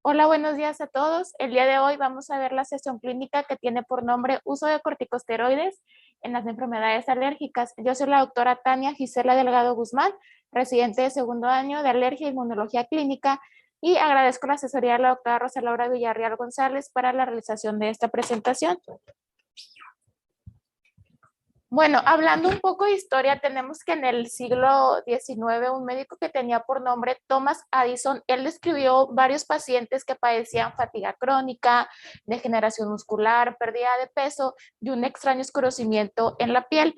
Hola, buenos días a todos. El día de hoy vamos a ver la sesión clínica que tiene por nombre uso de corticosteroides en las enfermedades alérgicas. Yo soy la doctora Tania Gisela Delgado Guzmán, residente de segundo año de Alergia e Inmunología Clínica, y agradezco la asesoría de la doctora Rosa Laura Villarreal González para la realización de esta presentación. Bueno, hablando un poco de historia, tenemos que en el siglo XIX un médico que tenía por nombre Thomas Addison, él describió varios pacientes que padecían fatiga crónica, degeneración muscular, pérdida de peso y un extraño oscurecimiento en la piel,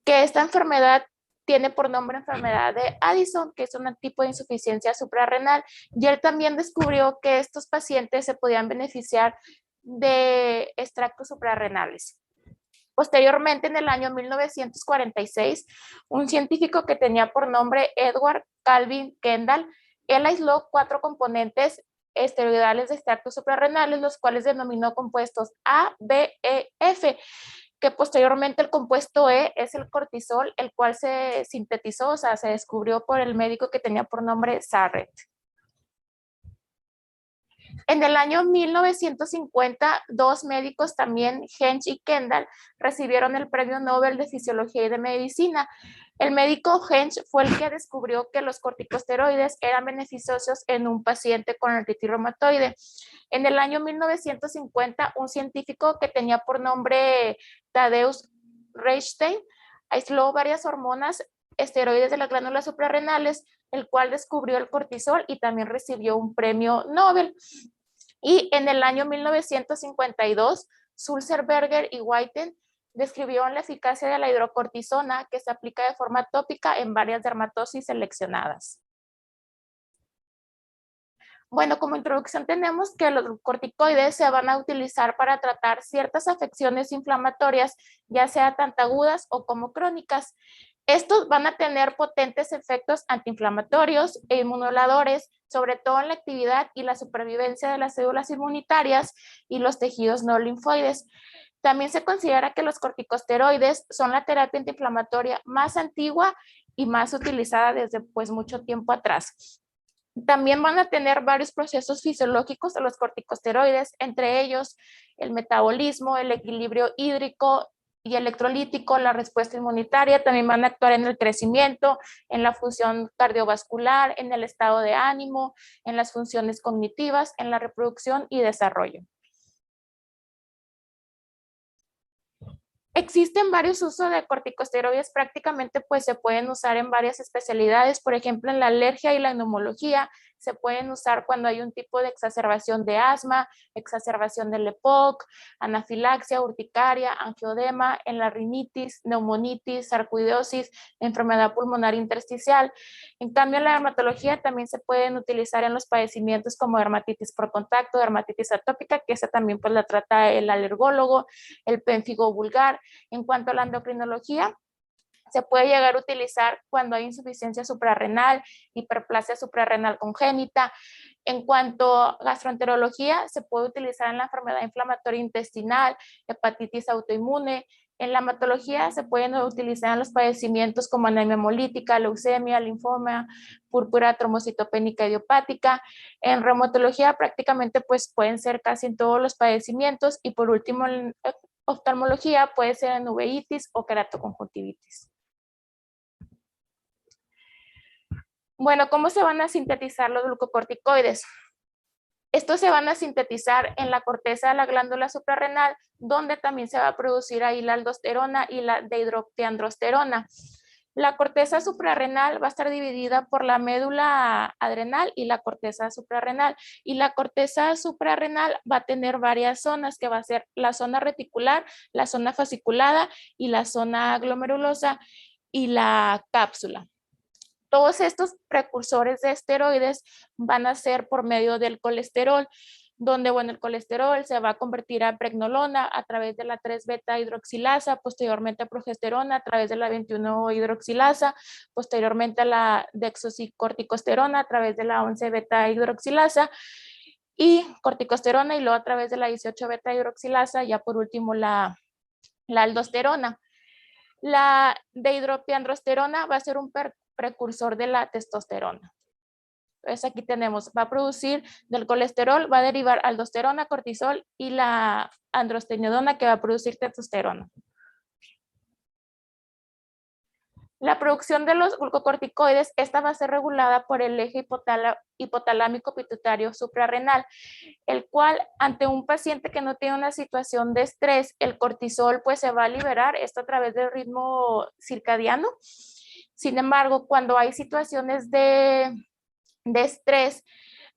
que esta enfermedad tiene por nombre enfermedad de Addison, que es un tipo de insuficiencia suprarrenal, y él también descubrió que estos pacientes se podían beneficiar de extractos suprarrenales. Posteriormente, en el año 1946, un científico que tenía por nombre Edward Calvin Kendall, él aisló 4 componentes esteroidales de extractos suprarrenales, los cuales denominó compuestos A, B, E, F, que posteriormente el compuesto E es el cortisol, el cual se sintetizó, o sea, se descubrió por el médico que tenía por nombre Sarret. En el año 1950, 2 médicos también, Hench y Kendall, recibieron el Premio Nobel de Fisiología y de Medicina. El médico Hench fue el que descubrió que los corticosteroides eran beneficiosos en un paciente con artritis reumatoide. En el año 1950, un científico que tenía por nombre Tadeusz Reichstein aisló varias hormonas esteroides de las glándulas suprarrenales, el cual descubrió el cortisol y también recibió un premio Nobel. Y en el año 1952, Sulzerberger y Whiten describieron la eficacia de la hidrocortisona que se aplica de forma tópica en varias dermatosis seleccionadas. Bueno, como introducción tenemos que los corticoides se van a utilizar para tratar ciertas afecciones inflamatorias, ya sea tanto agudas o como crónicas. Estos van a tener potentes efectos antiinflamatorios e inmunoduladores, sobre todo en la actividad y la supervivencia de las células inmunitarias y los tejidos no linfoides. También se considera que los corticosteroides son la terapia antiinflamatoria más antigua y más utilizada desde mucho tiempo atrás. También van a tener varios procesos fisiológicos de los corticosteroides, entre ellos el metabolismo, el equilibrio hídrico y electrolítico, la respuesta inmunitaria. También van a actuar en el crecimiento, en la función cardiovascular, en el estado de ánimo, en las funciones cognitivas, en la reproducción y desarrollo. Existen varios usos de corticosteroides, prácticamente se pueden usar en varias especialidades, por ejemplo en la alergia y la neumología, se pueden usar cuando hay un tipo de exacerbación de asma, exacerbación del EPOC, anafilaxia, urticaria, angioedema, en la rinitis, neumonitis, sarcoidosis, enfermedad pulmonar intersticial. En cambio, en la dermatología también se pueden utilizar en los padecimientos como dermatitis por contacto, dermatitis atópica, que esa también la trata el alergólogo, el pénfigo vulgar. En cuanto a la endocrinología, se puede llegar a utilizar cuando hay insuficiencia suprarrenal, hiperplasia suprarrenal congénita. En cuanto a gastroenterología, se puede utilizar en la enfermedad inflamatoria intestinal, hepatitis autoinmune. En la hematología se pueden utilizar en los padecimientos como anemia hemolítica, leucemia, linfoma, púrpura trombocitopénica idiopática. En reumatología prácticamente pueden ser casi en todos los padecimientos. Y por último, en oftalmología puede ser en uveitis o keratoconjuntivitis. Bueno, ¿cómo se van a sintetizar los glucocorticoides? Estos se van a sintetizar en la corteza de la glándula suprarrenal, donde también se va a producir ahí la aldosterona y la dehidropiandrosterona. La corteza suprarrenal va a estar dividida por la médula adrenal y la corteza suprarrenal. Y la corteza suprarrenal va a tener varias zonas, que va a ser la zona reticular, la zona fasciculada y la zona glomerulosa y la cápsula. Todos estos precursores de esteroides van a ser por medio del colesterol, donde el colesterol se va a convertir a pregnolona a través de la 3-beta hidroxilasa, posteriormente a progesterona a través de la 21 hidroxilasa, posteriormente a la desoxicorticosterona a través de la 11-beta hidroxilasa y corticosterona, y luego a través de la 18-beta hidroxilasa, ya por último la aldosterona. La dehidropiandrosterona va a ser un precursor de la testosterona. Entonces aquí tenemos, va a producir del colesterol, va a derivar aldosterona, cortisol y la androstenediona que va a producir testosterona. La producción de los glucocorticoides, esta va a ser regulada por el eje hipotalámico pituitario suprarrenal, el cual ante un paciente que no tiene una situación de estrés, el cortisol pues se va a liberar, esto a través del ritmo circadiano. Sin embargo, cuando hay situaciones de estrés,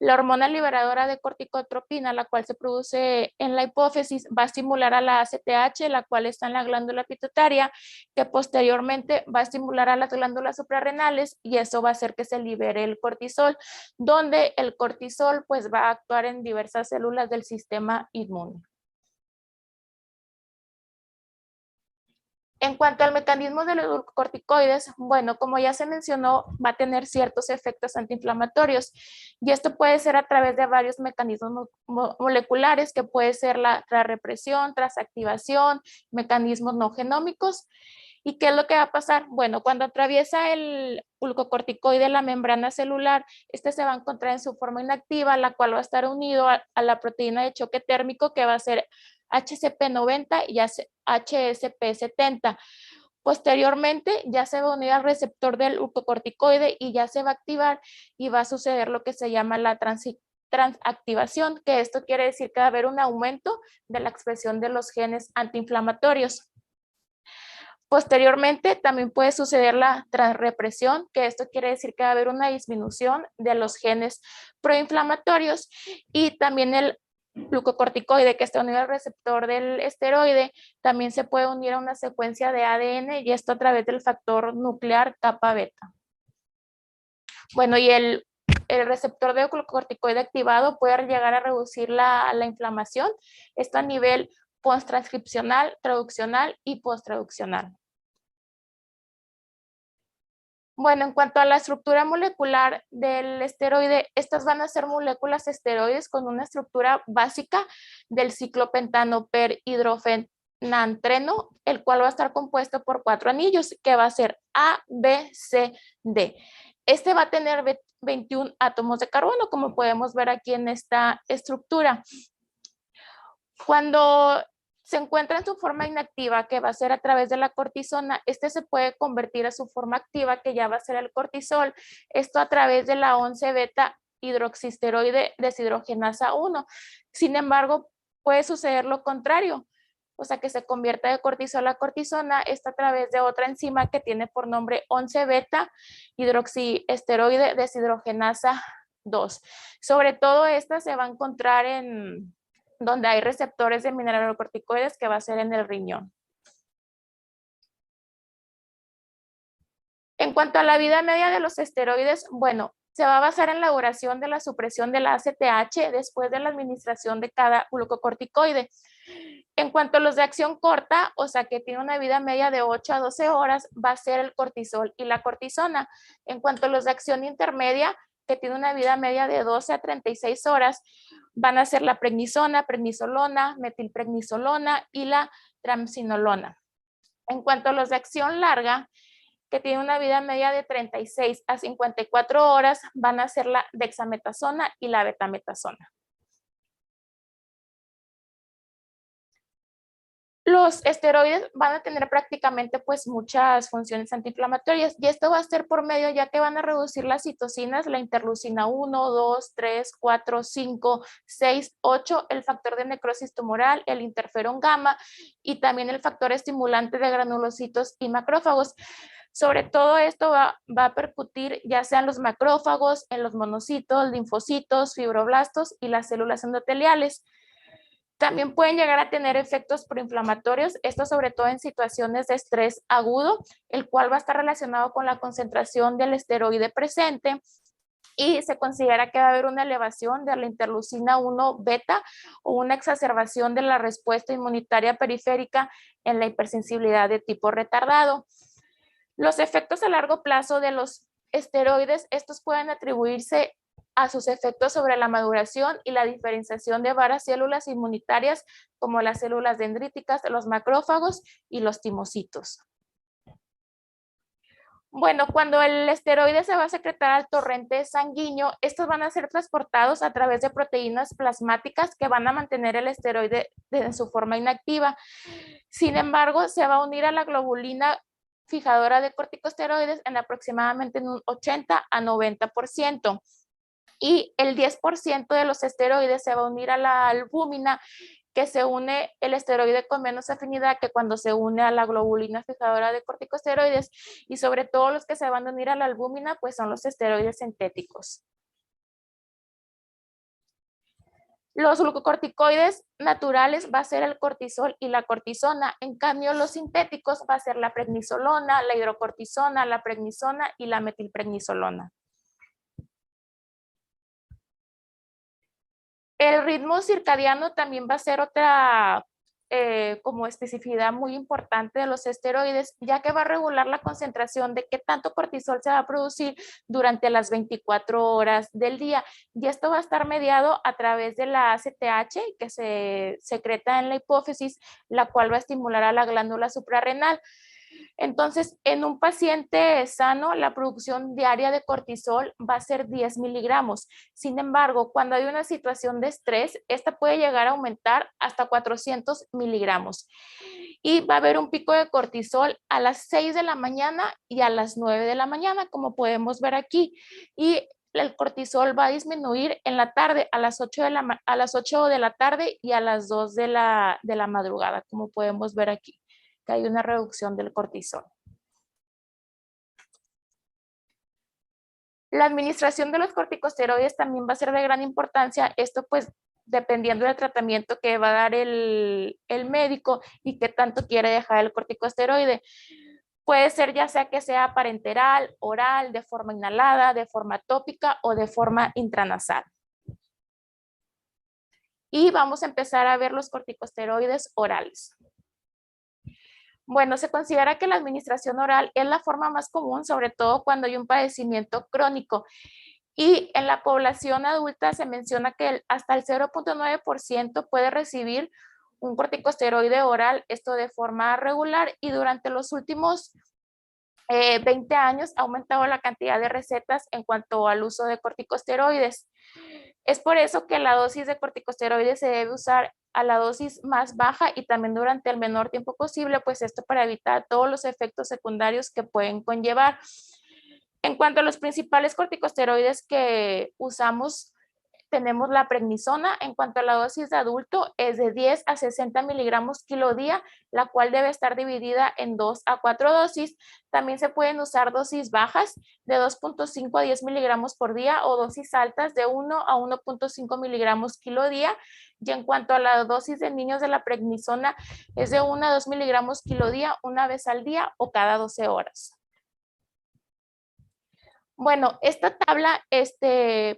la hormona liberadora de corticotropina, la cual se produce en la hipófisis, va a estimular a la ACTH, la cual está en la glándula pituitaria, que posteriormente va a estimular a las glándulas suprarrenales y eso va a hacer que se libere el cortisol, donde el cortisol pues va a actuar en diversas células del sistema inmune. En cuanto al mecanismo de los glucocorticoides, bueno, como ya se mencionó, va a tener ciertos efectos antiinflamatorios y esto puede ser a través de varios mecanismos moleculares, que puede ser la transrepresión, transactivación, mecanismos no genómicos. ¿Y qué es lo que va a pasar? Bueno, cuando atraviesa el glucocorticoide la membrana celular, este se va a encontrar en su forma inactiva, la cual va a estar unido a la proteína de choque térmico, que va a ser HCP90 y HSP70. Posteriormente ya se va a unir al receptor del glucocorticoide y ya se va a activar y va a suceder lo que se llama la transactivación, que esto quiere decir que va a haber un aumento de la expresión de los genes antiinflamatorios. Posteriormente también puede suceder la transrepresión, que esto quiere decir que va a haber una disminución de los genes proinflamatorios y también el glucocorticoide que está unido al receptor del esteroide también se puede unir a una secuencia de ADN y esto a través del factor nuclear kappa beta. Bueno, y el receptor de glucocorticoide activado puede llegar a reducir la inflamación, esto a nivel posttranscripcional, traduccional y posttraduccional. Bueno, en cuanto a la estructura molecular del esteroide, estas van a ser moléculas esteroides con una estructura básica del ciclopentano perhidrofenantreno, el cual va a estar compuesto por 4 anillos, que va a ser A, B, C, D. Este va a tener 21 átomos de carbono, como podemos ver aquí en esta estructura. Cuando se encuentra en su forma inactiva, que va a ser a través de la cortisona, este se puede convertir a su forma activa, que ya va a ser el cortisol, esto a través de la 11-beta hidroxisteroide deshidrogenasa 1. Sin embargo, puede suceder lo contrario, o sea, que se convierta de cortisol a cortisona, esto a través de otra enzima que tiene por nombre 11-beta hidroxiesteroide deshidrogenasa 2. Sobre todo esta se va a encontrar en donde hay receptores de mineralocorticoides, que va a ser en el riñón. En cuanto a la vida media de los esteroides, bueno, se va a basar en la duración de la supresión de la ACTH después de la administración de cada glucocorticoide. En cuanto a los de acción corta, o sea que tiene una vida media de 8 a 12 horas, va a ser el cortisol y la cortisona. En cuanto a los de acción intermedia, que tiene una vida media de 12 a 36 horas, van a ser la prednisona, prednisolona, metilprednisolona y la tramsinolona. En cuanto a los de acción larga, que tiene una vida media de 36 a 54 horas, van a ser la dexametasona y la betametasona. Los esteroides van a tener prácticamente pues muchas funciones antiinflamatorias y esto va a ser por medio ya que van a reducir las citocinas, la interleucina 1, 2, 3, 4, 5, 6, 8, el factor de necrosis tumoral, el interferón gamma y también el factor estimulante de granulocitos y macrófagos. Sobre todo esto va a percutir ya sean los macrófagos, en los monocitos, linfocitos, fibroblastos y las células endoteliales. También pueden llegar a tener efectos proinflamatorios, esto sobre todo en situaciones de estrés agudo, el cual va a estar relacionado con la concentración del esteroide presente y se considera que va a haber una elevación de la interleucina 1 beta o una exacerbación de la respuesta inmunitaria periférica en la hipersensibilidad de tipo retardado. Los efectos a largo plazo de los esteroides, estos pueden atribuirse a sus efectos sobre la maduración y la diferenciación de varias células inmunitarias como las células dendríticas, los macrófagos y los timocitos. Bueno, cuando el esteroide se va a secretar al torrente sanguíneo, estos van a ser transportados a través de proteínas plasmáticas que van a mantener el esteroide en su forma inactiva. Sin embargo, se va a unir a la globulina fijadora de corticosteroides en aproximadamente un 80 a 90%. Y el 10% de los esteroides se va a unir a la albúmina, que se une el esteroide con menos afinidad que cuando se une a la globulina fijadora de corticosteroides, y sobre todo los que se van a unir a la albúmina pues son los esteroides sintéticos. Los glucocorticoides naturales va a ser el cortisol y la cortisona. En cambio, los sintéticos va a ser la prednisolona, la hidrocortisona, la prednisona y la metilprednisolona. El ritmo circadiano también va a ser otra como especificidad muy importante de los esteroides, ya que va a regular la concentración de qué tanto cortisol se va a producir durante las 24 horas del día. Y esto va a estar mediado a través de la ACTH, que se secreta en la hipófisis, la cual va a estimular a la glándula suprarrenal. Entonces, en un paciente sano, la producción diaria de cortisol va a ser 10 miligramos. Sin embargo, cuando hay una situación de estrés, esta puede llegar a aumentar hasta 400 miligramos. Y va a haber un pico de cortisol a las 6 de la mañana y a las 9 de la mañana, como podemos ver aquí. Y el cortisol va a disminuir en la tarde a las 8 de la tarde y a las 2 de la madrugada, como podemos ver aquí, que hay una reducción del cortisol. La administración de los corticosteroides también va a ser de gran importancia. Esto pues dependiendo del tratamiento que va a dar el médico y qué tanto quiere dejar el corticosteroide. Puede ser ya sea que sea parenteral, oral, de forma inhalada, de forma tópica o de forma intranasal. Y vamos a empezar a ver los corticosteroides orales. Bueno, se considera que la administración oral es la forma más común, sobre todo cuando hay un padecimiento crónico. Y en la población adulta se menciona que hasta el 0.9% puede recibir un corticosteroide oral, esto de forma regular, y durante los últimos 20 años ha aumentado la cantidad de recetas en cuanto al uso de corticosteroides. Es por eso que la dosis de corticosteroides se debe usar a la dosis más baja y también durante el menor tiempo posible, pues esto para evitar todos los efectos secundarios que pueden conllevar. En cuanto a los principales corticosteroides que usamos, tenemos la prednisona. En cuanto a la dosis de adulto, es de 10 a 60 miligramos kilo día, la cual debe estar dividida en 2 a 4 dosis. También se pueden usar dosis bajas de 2.5 a 10 miligramos por día o dosis altas de 1 a 1.5 miligramos kilo día. Y en cuanto a la dosis de niños de la prednisona, es de 1 a 2 miligramos kilo día una vez al día o cada 12 horas. Bueno, esta tabla,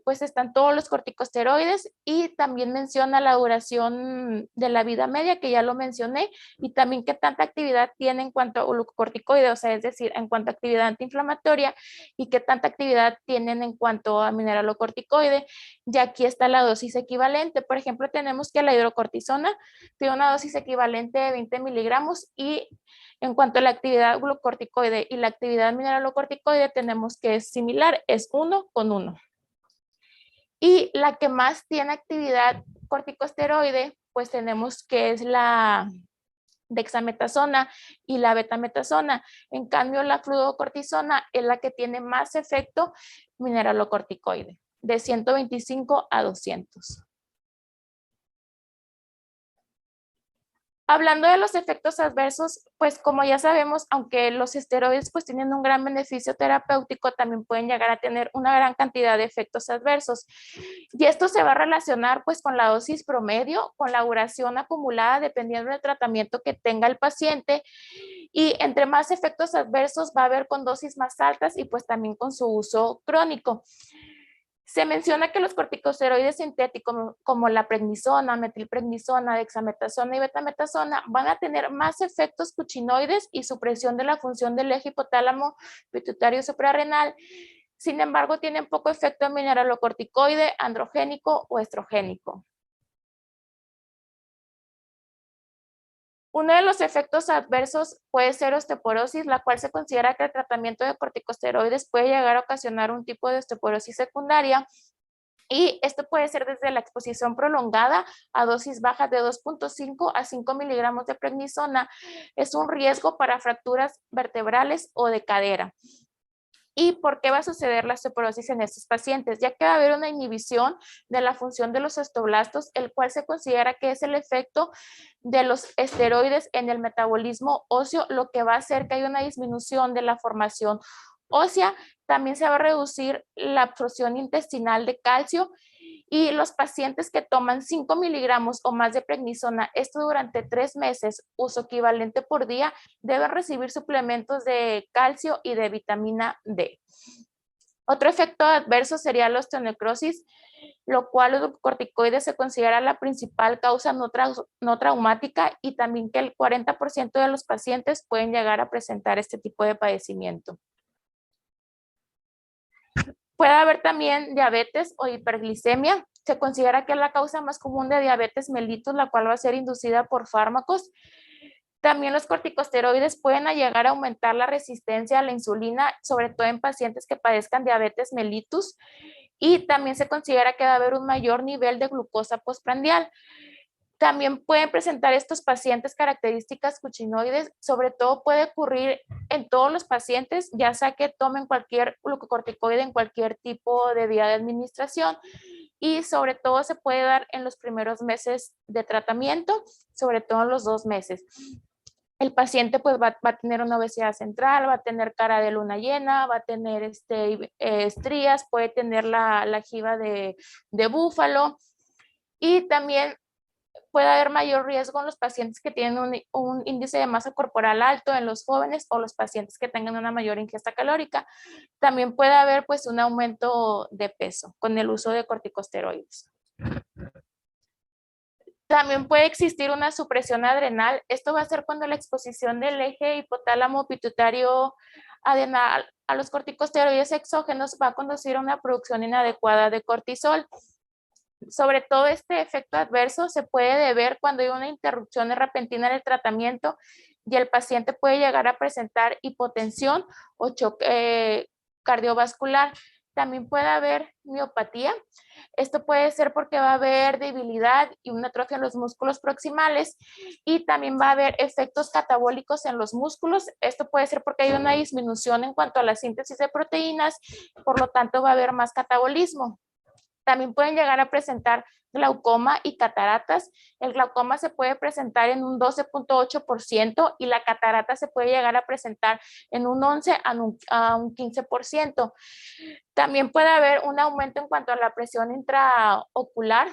pues están todos los corticosteroides y también menciona la duración de la vida media, que ya lo mencioné, y también qué tanta actividad tiene en cuanto a glucocorticoides, o sea, es decir, en cuanto a actividad antiinflamatoria y qué tanta actividad tienen en cuanto a mineralocorticoide. Y aquí está la dosis equivalente. Por ejemplo, tenemos que la hidrocortisona tiene una dosis equivalente de 20 miligramos y en cuanto a la actividad glucocorticoide y la actividad mineralocorticoide, tenemos que es similar, es 1:1. Y la que más tiene actividad corticosteroide, pues tenemos que es la dexametasona y la betametasona. En cambio, la fluocortisona es la que tiene más efecto mineralocorticoide, de 125 a 200. Hablando de los efectos adversos, pues como ya sabemos, aunque los esteroides pues tienen un gran beneficio terapéutico, también pueden llegar a tener una gran cantidad de efectos adversos. Y esto se va a relacionar pues con la dosis promedio, con la duración acumulada, dependiendo del tratamiento que tenga el paciente. Y entre más efectos adversos va a haber con dosis más altas y pues también con su uso crónico. Se menciona que los corticosteroides sintéticos como la prednisona, metilprednisona, dexametasona y betametasona van a tener más efectos cuchinoides y supresión de la función del eje hipotálamo pituitario suprarrenal. Sin embargo, tienen poco efecto mineralocorticoide, androgénico o estrogénico. Uno de los efectos adversos puede ser osteoporosis, la cual se considera que el tratamiento de corticosteroides puede llegar a ocasionar un tipo de osteoporosis secundaria. Y esto puede ser desde la exposición prolongada a dosis bajas de 2.5 a 5 miligramos de prednisona. Es un riesgo para fracturas vertebrales o de cadera. ¿Y por qué va a suceder la osteoporosis en estos pacientes? Ya que va a haber una inhibición de la función de los osteoblastos, el cual se considera que es el efecto de los esteroides en el metabolismo óseo, lo que va a hacer que haya una disminución de la formación ósea. También se va a reducir la absorción intestinal de calcio. Y los pacientes que toman 5 miligramos o más de prednisona, esto durante 3 meses, uso equivalente por día, deben recibir suplementos de calcio y de vitamina D. Otro efecto adverso sería la osteonecrosis, lo cual los corticoides se considera la principal causa no traumática, y también que el 40% de los pacientes pueden llegar a presentar este tipo de padecimiento. Puede haber también diabetes o hiperglicemia. Se considera que es la causa más común de diabetes mellitus, la cual va a ser inducida por fármacos. También los corticosteroides pueden llegar a aumentar la resistencia a la insulina, sobre todo en pacientes que padezcan diabetes mellitus. Y también se considera que va a haber un mayor nivel de glucosa postprandial. También pueden presentar estos pacientes características cuchinoides, sobre todo puede ocurrir en todos los pacientes, ya sea que tomen cualquier glucocorticoide en cualquier tipo de vía de administración, y sobre todo se puede dar en los primeros meses de tratamiento, sobre todo en los 2 meses. El paciente pues va a tener una obesidad central, va a tener cara de luna llena, va a tener estrías, puede tener la jiba de búfalo, y también puede haber mayor riesgo en los pacientes que tienen un índice de masa corporal alto, en los jóvenes o los pacientes que tengan una mayor ingesta calórica. También puede haber pues un aumento de peso con el uso de corticosteroides. También puede existir una supresión adrenal. Esto va a ser cuando la exposición del eje hipotálamo pituitario adrenal a los corticosteroides exógenos va a conducir a una producción inadecuada de cortisol. Sobre todo este efecto adverso se puede deber cuando hay una interrupción repentina del tratamiento, y el paciente puede llegar a presentar hipotensión o choque cardiovascular. También puede haber miopatía. Esto puede ser porque va a haber debilidad y una atrofia en los músculos proximales, y también va a haber efectos catabólicos en los músculos. Esto puede ser porque hay una disminución en cuanto a la síntesis de proteínas, por lo tanto va a haber más catabolismo. También pueden llegar a presentar glaucoma y cataratas. El glaucoma se puede presentar en un 12.8% y la catarata se puede llegar a presentar en un 11 a un 15%. También puede haber un aumento en cuanto a la presión intraocular,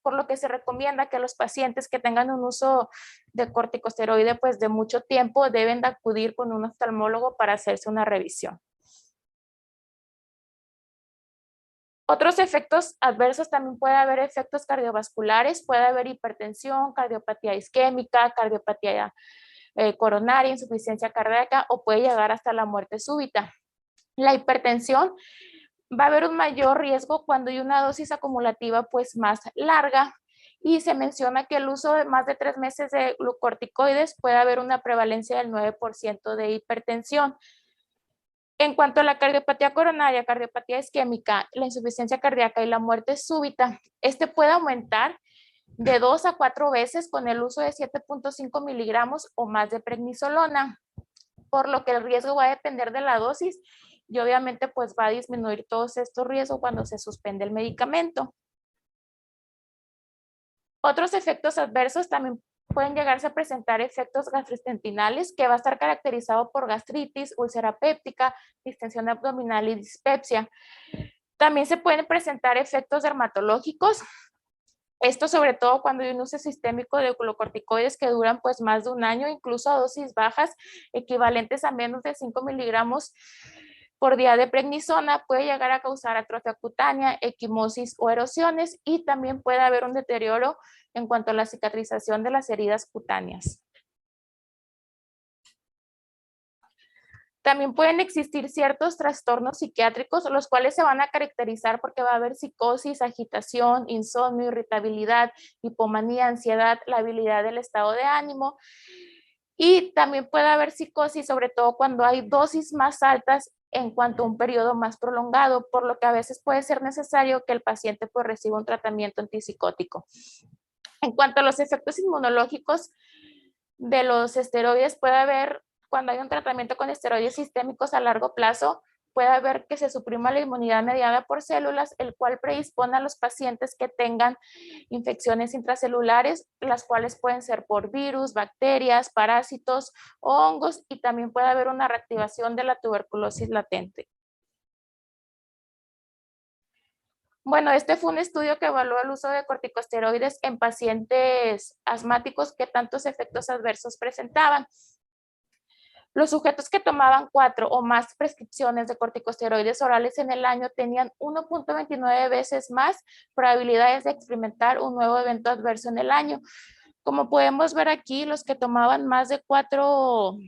por lo que se recomienda que los pacientes que tengan un uso de corticosteroide pues de mucho tiempo deben de acudir con un oftalmólogo para hacerse una revisión. Otros efectos adversos, también puede haber efectos cardiovasculares, puede haber hipertensión, cardiopatía isquémica, cardiopatía coronaria, insuficiencia cardíaca, o puede llegar hasta la muerte súbita. La hipertensión va a haber un mayor riesgo cuando hay una dosis acumulativa pues más larga, y se menciona que el uso de más de 3 meses de glucorticoides puede haber una prevalencia del 9% de hipertensión. En cuanto a la cardiopatía coronaria, cardiopatía isquémica, la insuficiencia cardíaca y la muerte súbita, este puede aumentar de 2 a 4 veces con el uso de 7.5 miligramos o más de prednisolona, por lo que el riesgo va a depender de la dosis, y obviamente pues va a disminuir todos estos riesgos cuando se suspende el medicamento. Otros efectos adversos también pueden llegarse a presentar efectos gastrointestinales, que va a estar caracterizado por gastritis, úlcera péptica, distensión abdominal y dispepsia. También se pueden presentar efectos dermatológicos. Esto sobre todo cuando hay un uso sistémico de glucocorticoides que duran pues más de un año, incluso a dosis bajas equivalentes a menos de 5 miligramos por día de prednisona, puede llegar a causar atrofia cutánea, equimosis o erosiones, y también puede haber un deterioro en cuanto a la cicatrización de las heridas cutáneas. También pueden existir ciertos trastornos psiquiátricos, los cuales se van a caracterizar porque va a haber psicosis, agitación, insomnio, irritabilidad, hipomanía, ansiedad, la habilidad del estado de ánimo. Y también puede haber psicosis, sobre todo cuando hay dosis más altas en cuanto a un periodo más prolongado, por lo que a veces puede ser necesario que el paciente pues reciba un tratamiento antipsicótico. En cuanto a los efectos inmunológicos de los esteroides, puede haber, cuando hay un tratamiento con esteroides sistémicos a largo plazo, puede haber que se suprima la inmunidad mediada por células, el cual predispone a los pacientes que tengan infecciones intracelulares, las cuales pueden ser por virus, bacterias, parásitos o hongos, y también puede haber una reactivación de la tuberculosis latente. Bueno, este fue un estudio que evaluó el uso de corticosteroides en pacientes asmáticos que tantos efectos adversos presentaban. Los sujetos que tomaban 4 o más prescripciones de corticosteroides orales en el año tenían 1.29 veces más probabilidades de experimentar un nuevo evento adverso en el año. Como podemos ver aquí, los que tomaban más de 4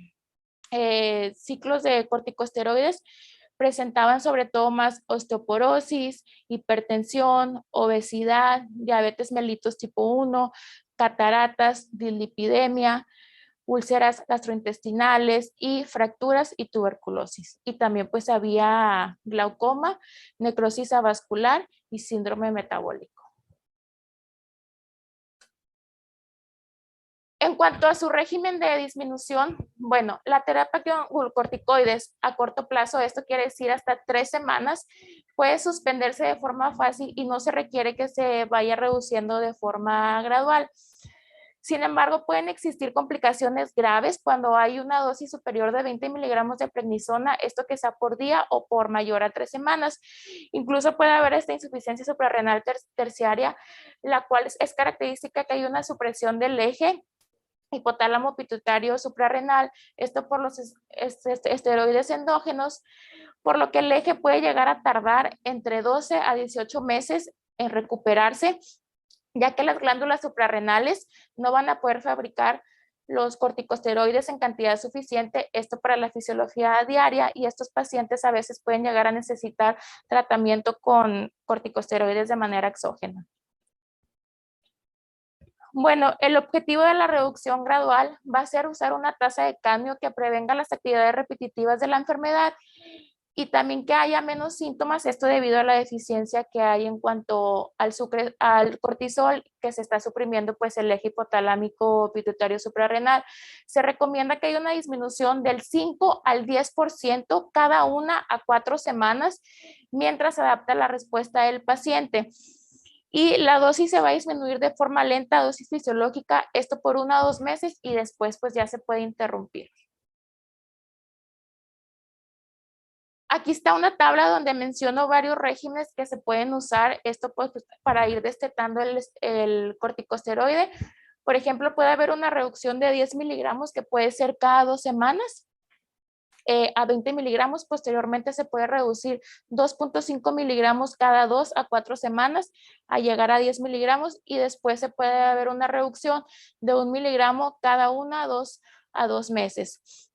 ciclos de corticosteroides presentaban sobre todo más osteoporosis, hipertensión, obesidad, diabetes mellitus tipo 1, cataratas, dislipidemia, úlceras gastrointestinales y fracturas y tuberculosis. Y también pues había glaucoma, necrosis avascular y síndrome metabólico. En cuanto a su régimen de disminución, bueno, la terapia con corticoides a corto plazo, esto quiere decir hasta 3 semanas, puede suspenderse de forma fácil y no se requiere que se vaya reduciendo de forma gradual. Sin embargo, pueden existir complicaciones graves cuando hay una dosis superior de 20 miligramos de prednisona, esto que sea por día o por mayor a 3 semanas. Incluso puede haber esta insuficiencia suprarrenal terciaria, la cual es característica que hay una supresión del eje hipotálamo pituitario suprarrenal, esto por los esteroides endógenos, por lo que el eje puede llegar a tardar entre 12 a 18 meses en recuperarse, ya que las glándulas suprarrenales no van a poder fabricar los corticosteroides en cantidad suficiente, esto para la fisiología diaria, y estos pacientes a veces pueden llegar a necesitar tratamiento con corticosteroides de manera exógena. Bueno, el objetivo de la reducción gradual va a ser usar una tasa de cambio que prevenga las actividades repetitivas de la enfermedad y también que haya menos síntomas, esto debido a la deficiencia que hay en cuanto al cortisol, que se está suprimiendo pues el eje hipotalámico pituitario suprarrenal. Se recomienda que haya una disminución del 5 al 10% cada 1 a 4 semanas mientras se adapta la respuesta del paciente. Y la dosis se va a disminuir de forma lenta, dosis fisiológica, esto por 1 a 2 meses y después pues ya se puede interrumpir. Aquí está una tabla donde menciono varios regímenes que se pueden usar, esto pues para ir destetando el corticosteroide. Por ejemplo, puede haber una reducción de 10 miligramos que puede ser cada 2 semanas. A 20 miligramos, posteriormente se puede reducir 2.5 miligramos cada 2 a 4 semanas a llegar a 10 miligramos y después se puede haber una reducción de 1 miligramo cada 1 a 2 meses.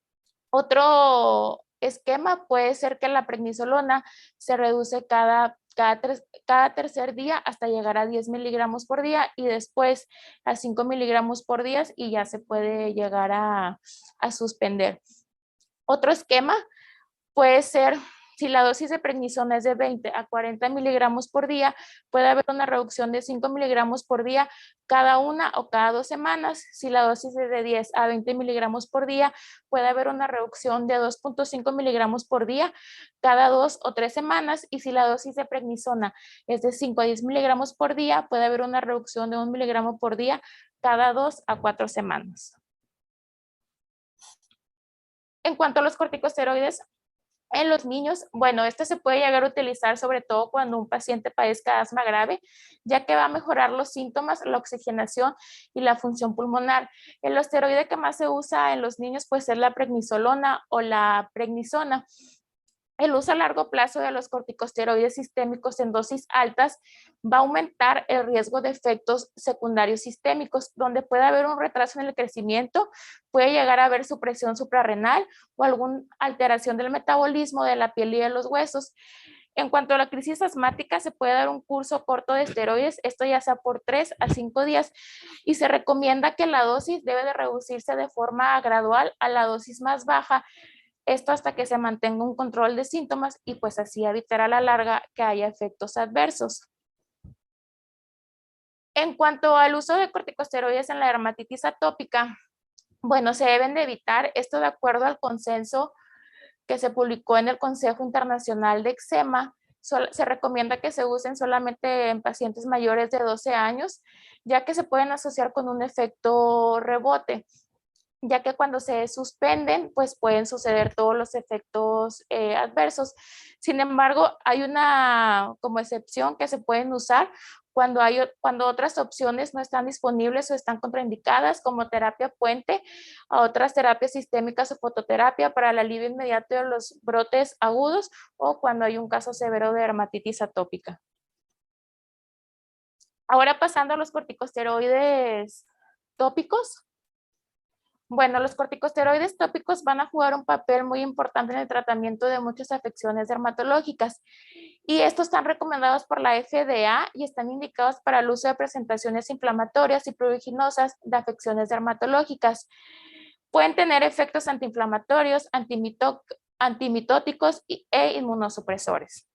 Otro esquema puede ser que la prednisolona se reduce cada tercer día hasta llegar a 10 miligramos por día y después a 5 miligramos por día y ya se puede llegar a suspender. Otro esquema puede ser, si la dosis de prednisona es de 20 a 40 miligramos por día, puede haber una reducción de 5 miligramos por día cada 1 o cada 2 semanas. Si la dosis es de 10 a 20 miligramos por día, puede haber una reducción de 2.5 miligramos por día cada 2 o 3 semanas. Y si la dosis de prednisona es de 5 a 10 miligramos por día, puede haber una reducción de 1 miligramo por día cada 2 a 4 semanas. En cuanto a los corticosteroides en los niños, bueno, este se puede llegar a utilizar sobre todo cuando un paciente padezca asma grave, ya que va a mejorar los síntomas, la oxigenación y la función pulmonar. El esteroide que más se usa en los niños pues es la prednisolona o la prednisona. El uso a largo plazo de los corticosteroides sistémicos en dosis altas va a aumentar el riesgo de efectos secundarios sistémicos, donde puede haber un retraso en el crecimiento, puede llegar a haber supresión suprarrenal o alguna alteración del metabolismo de la piel y de los huesos. En cuanto a la crisis asmática, se puede dar un curso corto de esteroides, esto ya sea por 3 a 5 días, y se recomienda que la dosis debe de reducirse de forma gradual a la dosis más baja, esto hasta que se mantenga un control de síntomas y pues así evitar a la larga que haya efectos adversos. En cuanto al uso de corticosteroides en la dermatitis atópica, bueno, se deben de evitar, esto de acuerdo al consenso que se publicó en el Consejo Internacional de Eczema. Se recomienda que se usen solamente en pacientes mayores de 12 años, ya que se pueden asociar con un efecto rebote, ya que cuando se suspenden, pues pueden suceder todos los efectos adversos. Sin embargo, hay una como excepción que se pueden usar cuando otras opciones no están disponibles o están contraindicadas, como terapia puente, a otras terapias sistémicas o fototerapia para el alivio inmediato de los brotes agudos o cuando hay un caso severo de dermatitis atópica. Ahora pasando a los corticosteroides tópicos. Bueno, los corticosteroides tópicos van a jugar un papel muy importante en el tratamiento de muchas afecciones dermatológicas y estos están recomendados por la FDA y están indicados para el uso de presentaciones inflamatorias y pruriginosas de afecciones dermatológicas. Pueden tener efectos antiinflamatorios, antimitóticos e inmunosupresores.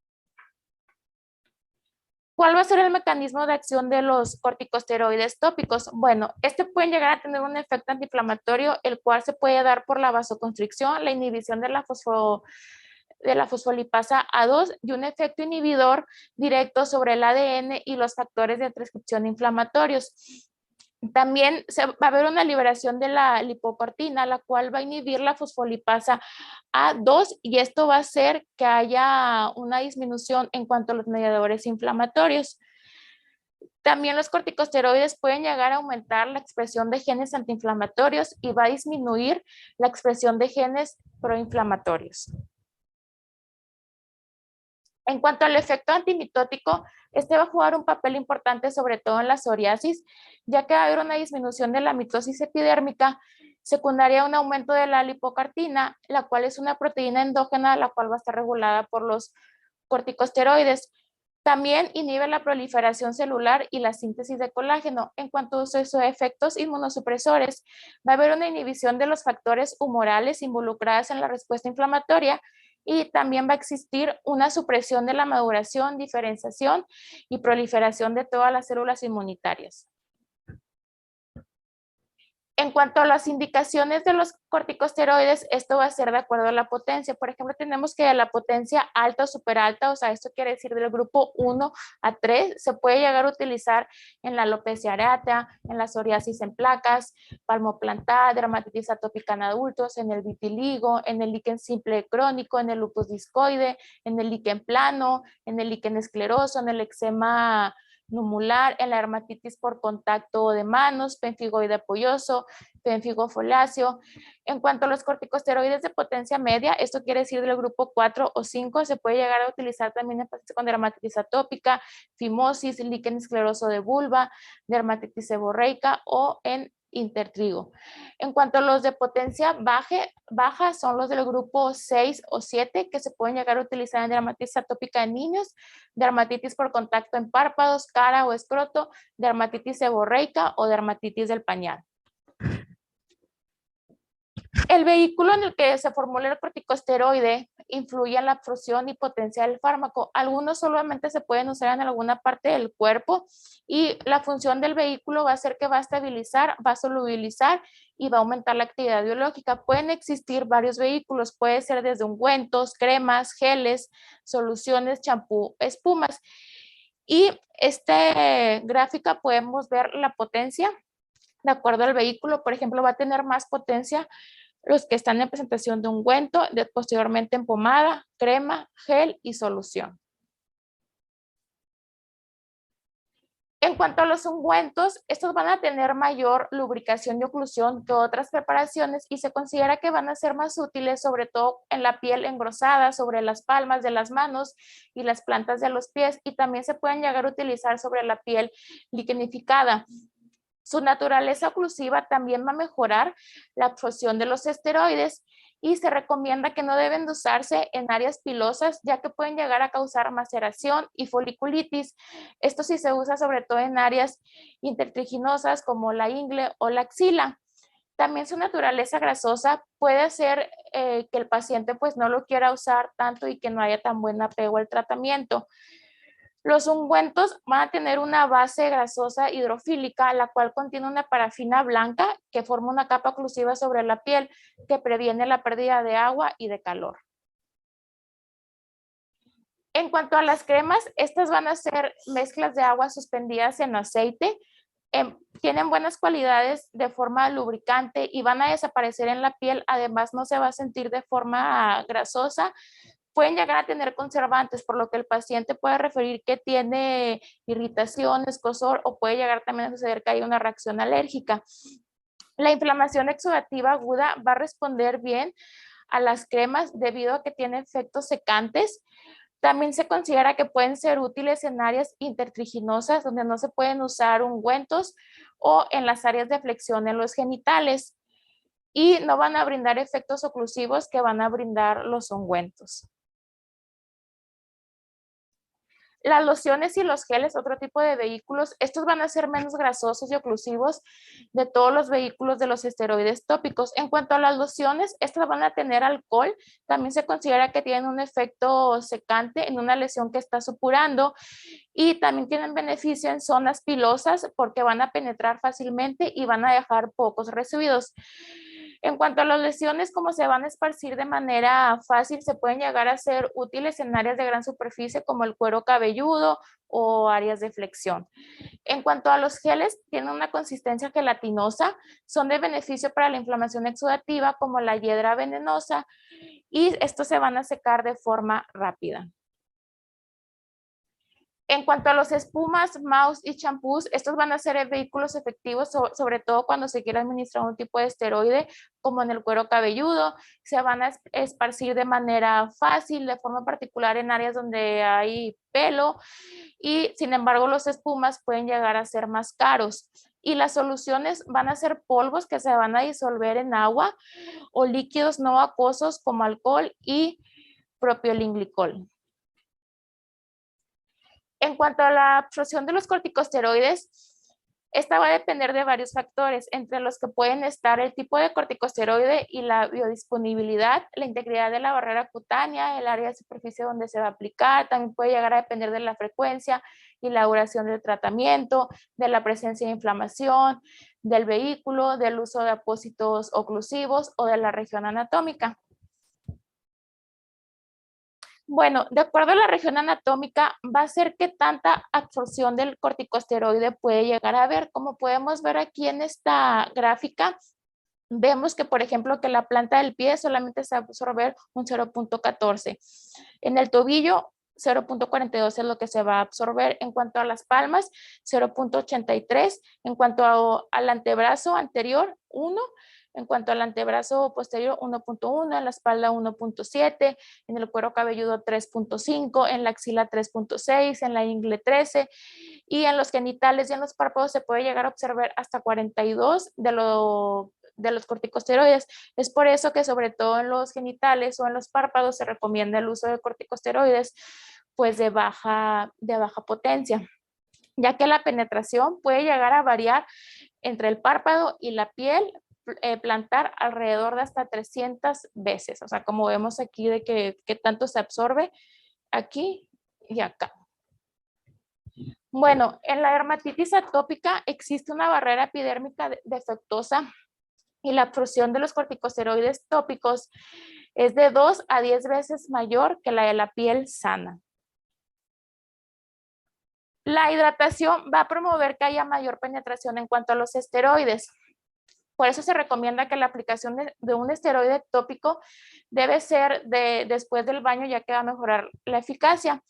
¿Cuál va a ser el mecanismo de acción de los corticosteroides tópicos? Bueno, pueden llegar a tener un efecto antiinflamatorio, el cual se puede dar por la vasoconstricción, la inhibición de la fosfolipasa A2 y un efecto inhibidor directo sobre el ADN y los factores de transcripción inflamatorios. También va a haber una liberación de la lipocortina, la cual va a inhibir la fosfolipasa A2 y esto va a hacer que haya una disminución en cuanto a los mediadores inflamatorios. También los corticosteroides pueden llegar a aumentar la expresión de genes antiinflamatorios y va a disminuir la expresión de genes proinflamatorios. En cuanto al efecto antimitótico, va a jugar un papel importante sobre todo en la psoriasis, ya que va a haber una disminución de la mitosis epidérmica secundaria a un aumento de la lipocartina, la cual es una proteína endógena, la cual va a estar regulada por los corticosteroides. También inhibe la proliferación celular y la síntesis de colágeno. En cuanto a sus efectos inmunosupresores, va a haber una inhibición de los factores humorales involucrados en la respuesta inflamatoria y también va a existir una supresión de la maduración, diferenciación y proliferación de todas las células inmunitarias. En cuanto a las indicaciones de los corticosteroides, esto va a ser de acuerdo a la potencia. Por ejemplo, tenemos que la potencia alta o superalta, o sea, esto quiere decir del grupo 1 a 3, se puede llegar a utilizar en la alopecia areata, en la psoriasis en placas, palmoplantar, dermatitis atópica en adultos, en el vitiligo, en el líquen simple crónico, en el lupus discoide, en el líquen plano, en el líquen escleroso, en el eczema numular, en la dermatitis por contacto de manos, pemfigoide apoyoso, pemfigo foláceo. En cuanto a los corticosteroides de potencia media, esto quiere decir del grupo 4 o 5, se puede llegar a utilizar también en pacientes con dermatitis atópica, fimosis, líquen escleroso de vulva, dermatitis seborreica o en intertrigo. En cuanto a los de potencia baja, son los del grupo 6 o 7 que se pueden llegar a utilizar en dermatitis atópica en niños, dermatitis por contacto en párpados, cara o escroto, dermatitis seborreica o dermatitis del pañal. El vehículo en el que se formula el corticosteroide influye en la absorción y potencia del fármaco. Algunos solamente se pueden usar en alguna parte del cuerpo y la función del vehículo va a ser que va a estabilizar, va a solubilizar y va a aumentar la actividad biológica. Pueden existir varios vehículos, puede ser desde ungüentos, cremas, geles, soluciones, champú, espumas. Y esta gráfica podemos ver la potencia de acuerdo al vehículo. Por ejemplo, va a tener más potencia los que están en presentación de ungüento, posteriormente en pomada, crema, gel y solución. En cuanto a los ungüentos, estos van a tener mayor lubricación y oclusión que otras preparaciones y se considera que van a ser más útiles, sobre todo en la piel engrosada, sobre las palmas de las manos y las plantas de los pies, y también se pueden llegar a utilizar sobre la piel liquenificada. Su naturaleza oclusiva también va a mejorar la absorción de los esteroides y se recomienda que no deben de usarse en áreas pilosas, ya que pueden llegar a causar maceración y foliculitis. Esto sí se usa sobre todo en áreas intertriginosas como la ingle o la axila. También su naturaleza grasosa puede hacer que el paciente pues no lo quiera usar tanto y que no haya tan buen apego al tratamiento. Los ungüentos van a tener una base grasosa hidrofílica, la cual contiene una parafina blanca que forma una capa oclusiva sobre la piel que previene la pérdida de agua y de calor. En cuanto a las cremas, estas van a ser mezclas de agua suspendidas en aceite. Tienen buenas cualidades de forma lubricante y van a desaparecer en la piel. Además, no se va a sentir de forma grasosa. Pueden llegar a tener conservantes, por lo que el paciente puede referir que tiene irritación, escozor o puede llegar también a suceder que hay una reacción alérgica. La inflamación exudativa aguda va a responder bien a las cremas debido a que tiene efectos secantes. También se considera que pueden ser útiles en áreas intertriginosas donde no se pueden usar ungüentos o en las áreas de flexión en los genitales y no van a brindar efectos oclusivos que van a brindar los ungüentos. Las lociones y los geles, otro tipo de vehículos, estos van a ser menos grasosos y oclusivos de todos los vehículos de los esteroides tópicos. En cuanto a las lociones, estas van a tener alcohol. También se considera que tienen un efecto secante en una lesión que está supurando y también tienen beneficio en zonas pilosas porque van a penetrar fácilmente y van a dejar pocos residuos. En cuanto a las lesiones, como se van a esparcir de manera fácil, se pueden llegar a ser útiles en áreas de gran superficie como el cuero cabelludo o áreas de flexión. En cuanto a los geles, tienen una consistencia gelatinosa, son de beneficio para la inflamación exudativa como la hiedra venenosa y estos se van a secar de forma rápida. En cuanto a los espumas, mouse y champús, estos van a ser vehículos efectivos, sobre todo cuando se quiere administrar un tipo de esteroide, como en el cuero cabelludo. Se van a esparcir de manera fácil, de forma particular en áreas donde hay pelo, y sin embargo los espumas pueden llegar a ser más caros. Y las soluciones van a ser polvos que se van a disolver en agua o líquidos no acuosos como alcohol y propiolinglicol. En cuanto a la absorción de los corticosteroides, esta va a depender de varios factores, entre los que pueden estar el tipo de corticosteroide y la biodisponibilidad, la integridad de la barrera cutánea, el área de superficie donde se va a aplicar. También puede llegar a depender de la frecuencia y la duración del tratamiento, de la presencia de inflamación, del vehículo, del uso de apósitos oclusivos o de la región anatómica. Bueno, de acuerdo a la región anatómica, va a ser que tanta absorción del corticosteroide puede llegar a haber. Como podemos ver aquí en esta gráfica, vemos que, por ejemplo, que la planta del pie solamente se va a absorber un 0.14. En el tobillo, 0.42 es lo que se va a absorber. En cuanto a las palmas, 0.83. En cuanto al antebrazo anterior, 1. En cuanto al antebrazo posterior, 1.1, en la espalda 1.7, en el cuero cabelludo 3.5, en la axila 3.6, en la ingle 13 y en los genitales y en los párpados se puede llegar a observar hasta 42 de los corticosteroides. Es por eso que sobre todo en los genitales o en los párpados se recomienda el uso de corticosteroides pues de baja potencia, ya que la penetración puede llegar a variar entre el párpado y la piel plantar alrededor de hasta 300 veces. O sea, como vemos aquí de que tanto se absorbe aquí y acá. Bueno, en la dermatitis atópica existe una barrera epidérmica defectuosa y la absorción de los corticosteroides tópicos es de 2 a 10 veces mayor que la de la piel sana. La hidratación va a promover que haya mayor penetración en cuanto a los esteroides. Por eso se recomienda que la aplicación de un esteroide tópico debe ser después del baño, ya que va a mejorar la eficacia.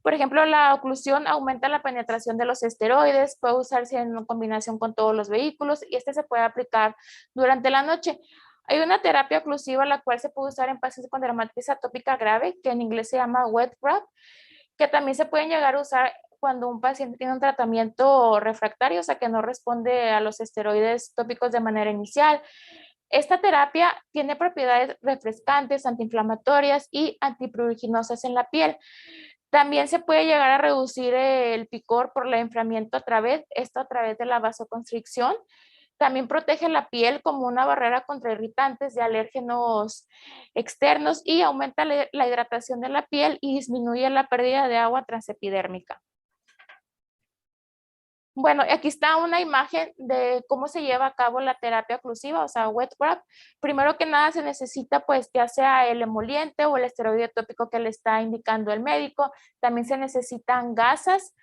Por ejemplo, la oclusión aumenta la penetración de los esteroides, puede usarse en combinación con todos los vehículos y este se puede aplicar durante la noche. Hay una terapia oclusiva la cual se puede usar en pacientes con dermatitis atópica grave, que en inglés se llama wet wrap, que también se pueden llegar a usar cuando un paciente tiene un tratamiento refractario, o sea, que no responde a los esteroides tópicos de manera inicial. Esta terapia tiene propiedades refrescantes, antiinflamatorias y antipruriginosas en la piel. También se puede llegar a reducir el picor por el enfriamiento a través de la vasoconstricción. También protege la piel como una barrera contra irritantes de alérgenos externos y aumenta la hidratación de la piel y disminuye la pérdida de agua transepidérmica. Bueno, aquí está una imagen de cómo se lleva a cabo la terapia oclusiva, o sea, wet wrap. Primero que nada se necesita pues ya sea el emoliente o el esteroide tópico que le está indicando el médico. También se necesitan gasas,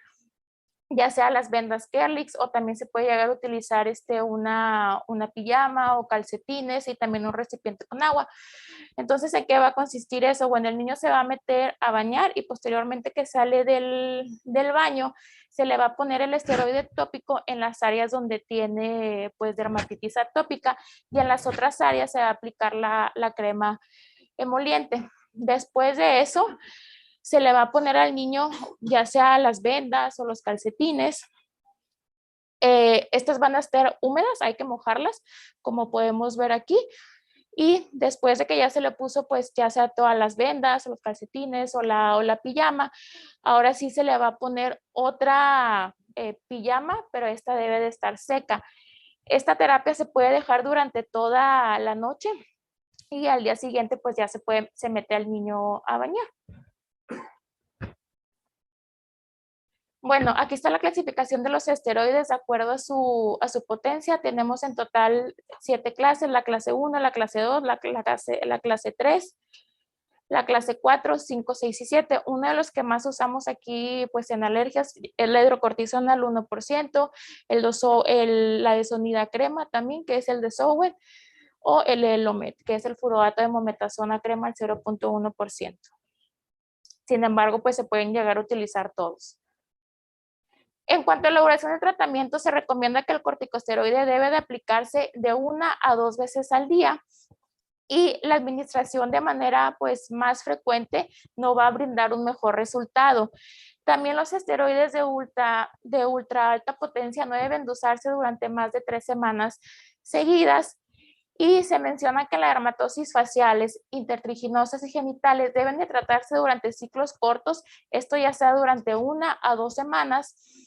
ya sea las vendas Kerlix o también se puede llegar a utilizar una pijama o calcetines y también un recipiente con agua. Entonces, ¿en qué va a consistir eso? Bueno, el niño se va a meter a bañar y posteriormente que sale del baño, se le va a poner el esteroide tópico en las áreas donde tiene pues dermatitis atópica y en las otras áreas se va a aplicar la crema emoliente. Después de eso, se le va a poner al niño ya sea las vendas o los calcetines. Estas van a estar húmedas, hay que mojarlas, como podemos ver aquí. Y después de que ya se le puso, pues ya sea todas las vendas, o los calcetines o la pijama, ahora sí se le va a poner otra pijama, pero esta debe de estar seca. Esta terapia se puede dejar durante toda la noche y al día siguiente pues ya se mete al niño a bañar. Bueno, aquí está la clasificación de los esteroides de acuerdo a su potencia. Tenemos en total 7 clases, la clase 1, la clase 2, la clase 3, la clase 4, 5, 6 y 7. Uno de los que más usamos aquí pues en alergias es la hidrocortisona al 1%, la desonida crema también, que es el Desowen, o el Elomet, que es el furoato de mometasona crema al 0.1%. Sin embargo, pues se pueden llegar a utilizar todos. En cuanto a la duración del tratamiento, se recomienda que el corticosteroide debe de aplicarse de 1 a 2 veces al día y la administración de manera pues más frecuente no va a brindar un mejor resultado. También los esteroides de ultra alta potencia no deben de usarse durante más de 3 semanas seguidas. Y se menciona que las dermatosis faciales, intertriginosas y genitales deben de tratarse durante ciclos cortos, esto ya sea durante 1 a 2 semanas,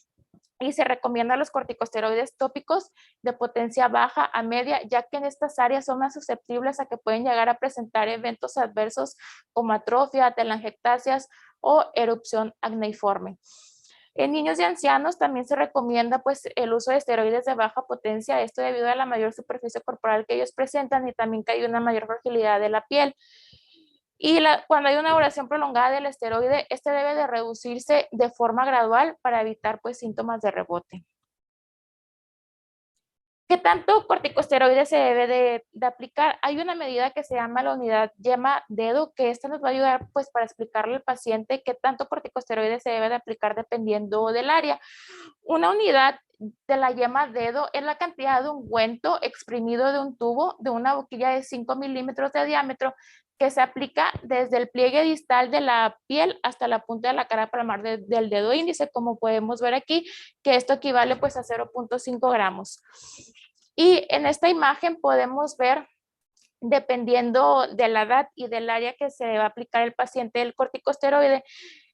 y se recomienda los corticosteroides tópicos de potencia baja a media, ya que en estas áreas son más susceptibles a que pueden llegar a presentar eventos adversos como atrofia, telangiectasias o erupción acneiforme. En niños y ancianos también se recomienda pues el uso de esteroides de baja potencia, esto debido a la mayor superficie corporal que ellos presentan y también que hay una mayor fragilidad de la piel. Y cuando hay una duración prolongada del esteroide, este debe de reducirse de forma gradual para evitar pues síntomas de rebote. ¿Qué tanto corticosteroide se debe de aplicar? Hay una medida que se llama la unidad yema-dedo, que esta nos va a ayudar pues para explicarle al paciente qué tanto corticosteroide se debe de aplicar dependiendo del área. Una unidad de la yema-dedo es la cantidad de ungüento exprimido de un tubo de una boquilla de 5 milímetros de diámetro que se aplica desde el pliegue distal de la piel hasta la punta de la cara palmar del dedo índice, como podemos ver aquí, que esto equivale pues a 0.5 gramos. Y en esta imagen podemos ver, dependiendo de la edad y del área que se va a aplicar el paciente el corticosteroide,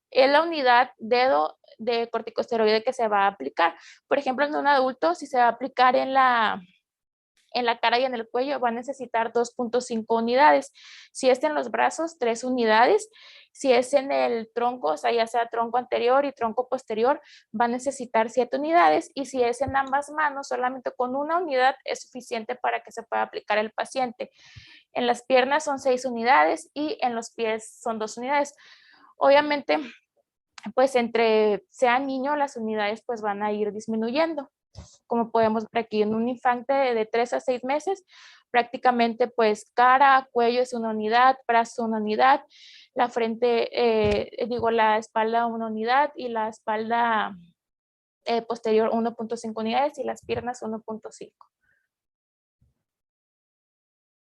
es la unidad dedo de corticosteroide que se va a aplicar. Por ejemplo, en un adulto, si se va a aplicar en la cara y en el cuello, va a necesitar 2.5 unidades. Si es en los brazos, 3 unidades. Si es en el tronco, o sea, ya sea tronco anterior y tronco posterior, va a necesitar 7 unidades. Y si es en ambas manos, solamente con una unidad es suficiente para que se pueda aplicar el paciente. En las piernas son 6 unidades y en los pies son 2 unidades. Obviamente, pues entre sea niño, las unidades pues van a ir disminuyendo. Como podemos ver aquí, en un infante de 3 a 6 meses, prácticamente pues cara, cuello es una unidad, brazo una unidad, la frente, la espalda 1 unidad y la espalda posterior 1.5 unidades y las piernas 1.5.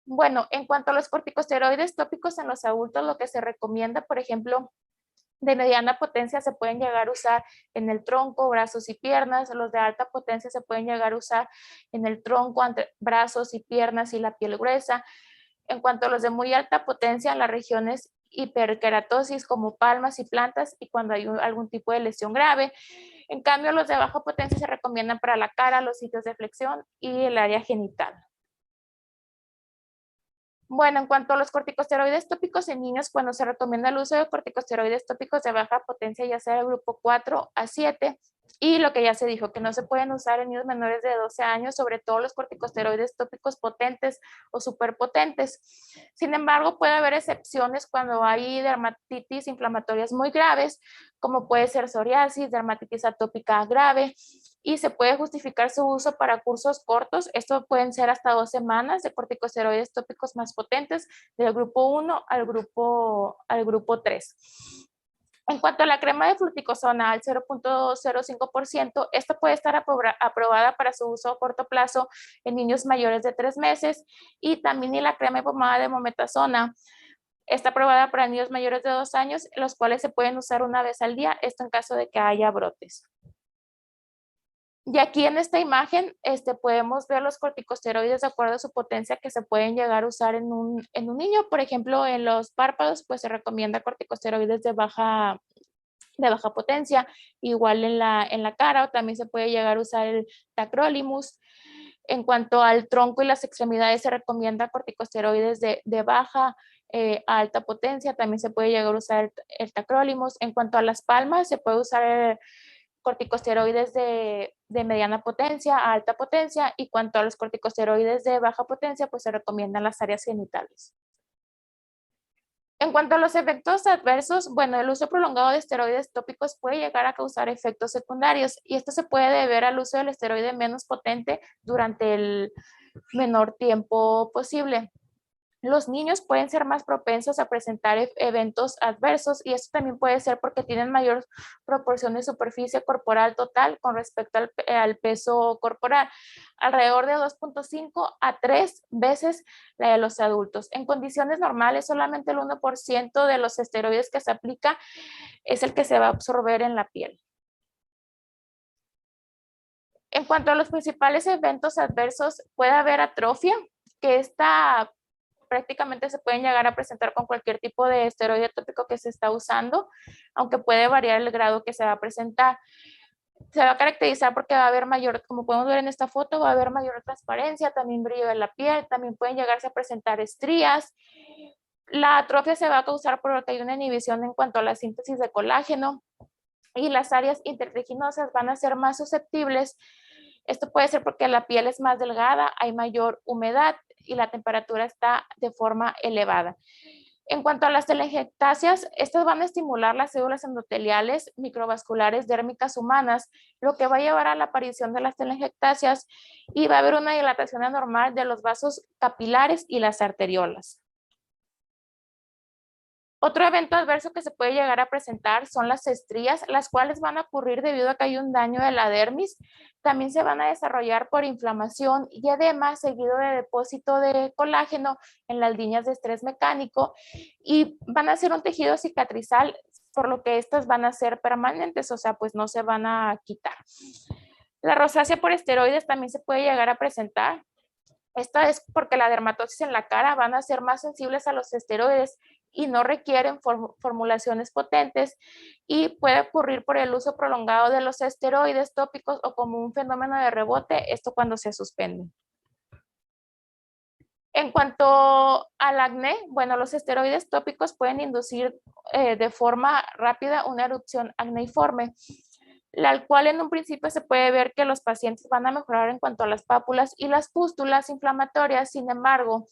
Bueno, en cuanto a los corticosteroides tópicos en los adultos, lo que se recomienda, por ejemplo, de mediana potencia se pueden llegar a usar en el tronco, brazos y piernas. Los de alta potencia se pueden llegar a usar en el tronco, entre brazos y piernas y la piel gruesa. En cuanto a los de muy alta potencia, las regiones hiperkeratosis como palmas y plantas y cuando hay algún tipo de lesión grave. En cambio, los de baja potencia se recomiendan para la cara, los sitios de flexión y el área genital. Bueno, en cuanto a los corticosteroides tópicos en niños, cuando se recomienda el uso de corticosteroides tópicos de baja potencia, ya sea el grupo 4 a 7, y lo que ya se dijo, que no se pueden usar en niños menores de 12 años, sobre todo los corticosteroides tópicos potentes o superpotentes. Sin embargo, puede haber excepciones cuando hay dermatitis inflamatorias muy graves, como puede ser psoriasis, dermatitis atópica grave, y se puede justificar su uso para cursos cortos. Esto pueden ser hasta 2 semanas de corticosteroides tópicos más potentes del grupo 1 al grupo 3. En cuanto a la crema de fluticasona al 0.05%, esta puede estar aprobada para su uso a corto plazo en niños mayores de 3 meses y también la crema de pomada de mometasona está aprobada para niños mayores de 2 años, los cuales se pueden usar una vez al día, esto en caso de que haya brotes. Y aquí en esta imagen podemos ver los corticosteroides de acuerdo a su potencia que se pueden llegar a usar en un niño. Por ejemplo, en los párpados, pues se recomienda corticosteroides de baja potencia. Igual en la cara, o también se puede llegar a usar el tacrolimus. En cuanto al tronco y las extremidades, se recomienda corticosteroides de baja a alta potencia. También se puede llegar a usar el tacrolimus. En cuanto a las palmas, se puede usar corticosteroides de mediana potencia a alta potencia, y cuanto a los corticosteroides de baja potencia, pues se recomiendan las áreas genitales. En cuanto a los efectos adversos, bueno, el uso prolongado de esteroides tópicos puede llegar a causar efectos secundarios y esto se puede deber al uso del esteroide menos potente durante el menor tiempo posible. Los niños pueden ser más propensos a presentar eventos adversos y esto también puede ser porque tienen mayor proporción de superficie corporal total con respecto al peso corporal, alrededor de 2.5 a 3 veces la de los adultos. En condiciones normales, solamente el 1% de los esteroides que se aplica es el que se va a absorber en la piel. En cuanto a los principales eventos adversos, puede haber atrofia, que prácticamente se pueden llegar a presentar con cualquier tipo de esteroide tópico que se está usando, aunque puede variar el grado que se va a presentar. Se va a caracterizar porque va a haber mayor, como podemos ver en esta foto, va a haber mayor transparencia, también brillo de la piel, también pueden llegarse a presentar estrías. La atrofia se va a causar porque hay una inhibición en cuanto a la síntesis de colágeno y las áreas intertriginosas van a ser más susceptibles. Esto puede ser porque la piel es más delgada, hay mayor humedad y la temperatura está de forma elevada. En cuanto a las telangiectasias, estas van a estimular las células endoteliales microvasculares dérmicas humanas, lo que va a llevar a la aparición de las telangiectasias y va a haber una dilatación anormal de los vasos capilares y las arteriolas. Otro evento adverso que se puede llegar a presentar son las estrías, las cuales van a ocurrir debido a que hay un daño de la dermis. También se van a desarrollar por inflamación y edema seguido de depósito de colágeno en las líneas de estrés mecánico y van a ser un tejido cicatrizal, por lo que estas van a ser permanentes, o sea, pues no se van a quitar. La rosácea por esteroides también se puede llegar a presentar. Esta es porque la dermatosis en la cara van a ser más sensibles a los esteroides y no requieren formulaciones potentes y puede ocurrir por el uso prolongado de los esteroides tópicos o como un fenómeno de rebote, esto cuando se suspenden. En cuanto al acné, bueno, los esteroides tópicos pueden inducir de forma rápida una erupción acneiforme, la cual en un principio se puede ver que los pacientes van a mejorar en cuanto a las pápulas y las pústulas inflamatorias. Sin embargo,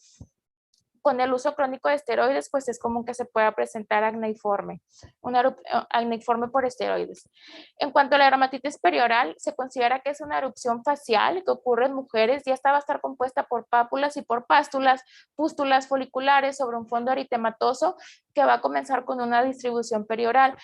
con el uso crónico de esteroides, pues es común que se pueda presentar acneiforme, acneiforme por esteroides. En cuanto a la dermatitis perioral, se considera que es una erupción facial que ocurre en mujeres y esta va a estar compuesta por pápulas y por pústulas foliculares sobre un fondo eritematoso que va a comenzar con una distribución perioral.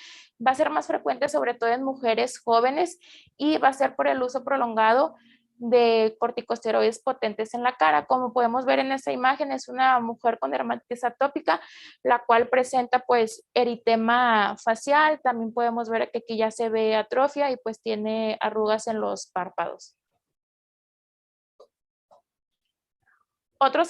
Va a ser más frecuente sobre todo en mujeres jóvenes y va a ser por el uso prolongado de corticosteroides potentes en la cara. Como podemos ver en esta imagen, es una mujer con dermatitis atópica, la cual presenta pues eritema facial. También podemos ver que aquí ya se ve atrofia y pues tiene arrugas en los párpados. Otros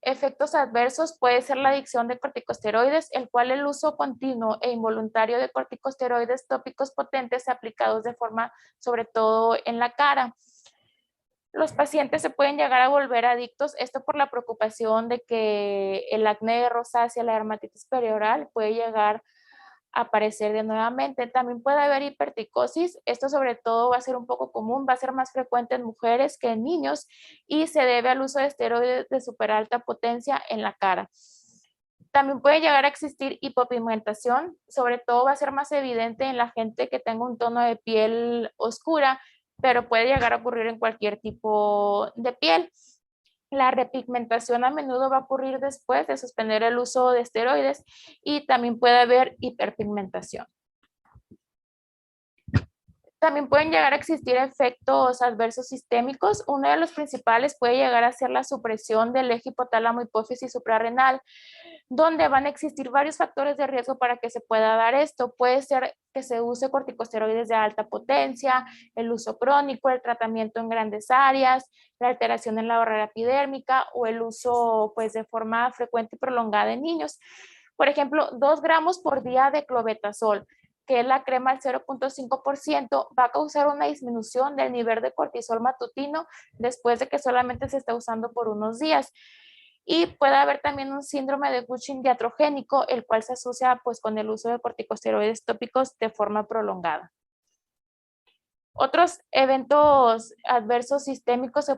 efectos adversos puede ser la adicción de corticosteroides, el cual el uso continuo e involuntario de corticosteroides tópicos potentes aplicados de forma sobre todo en la cara. Los pacientes se pueden llegar a volver adictos, esto por la preocupación de que el acné rosácea, la dermatitis perioral puede llegar a aparecer de nuevamente. También puede haber hipertricosis, esto sobre todo va a ser un poco común, va a ser más frecuente en mujeres que en niños y se debe al uso de esteroides de super alta potencia en la cara. También puede llegar a existir hipopigmentación, sobre todo va a ser más evidente en la gente que tenga un tono de piel oscura, pero puede llegar a ocurrir en cualquier tipo de piel. La repigmentación a menudo va a ocurrir después de suspender el uso de esteroides y también puede haber hiperpigmentación. También pueden llegar a existir efectos adversos sistémicos. Uno de los principales puede llegar a ser la supresión del eje hipotálamo hipófisis suprarrenal, donde van a existir varios factores de riesgo para que se pueda dar esto. Puede ser que se use corticosteroides de alta potencia, el uso crónico, el tratamiento en grandes áreas, la alteración en la barrera epidérmica o el uso pues de forma frecuente y prolongada en niños. Por ejemplo, 2 gramos por día de clobetasol, que es la crema al 0.5%, va a causar una disminución del nivel de cortisol matutino después de que solamente se está usando por unos días. Y puede haber también un síndrome de Cushing iatrogénico, el cual se asocia pues con el uso de corticosteroides tópicos de forma prolongada. Otros eventos adversos sistémicos que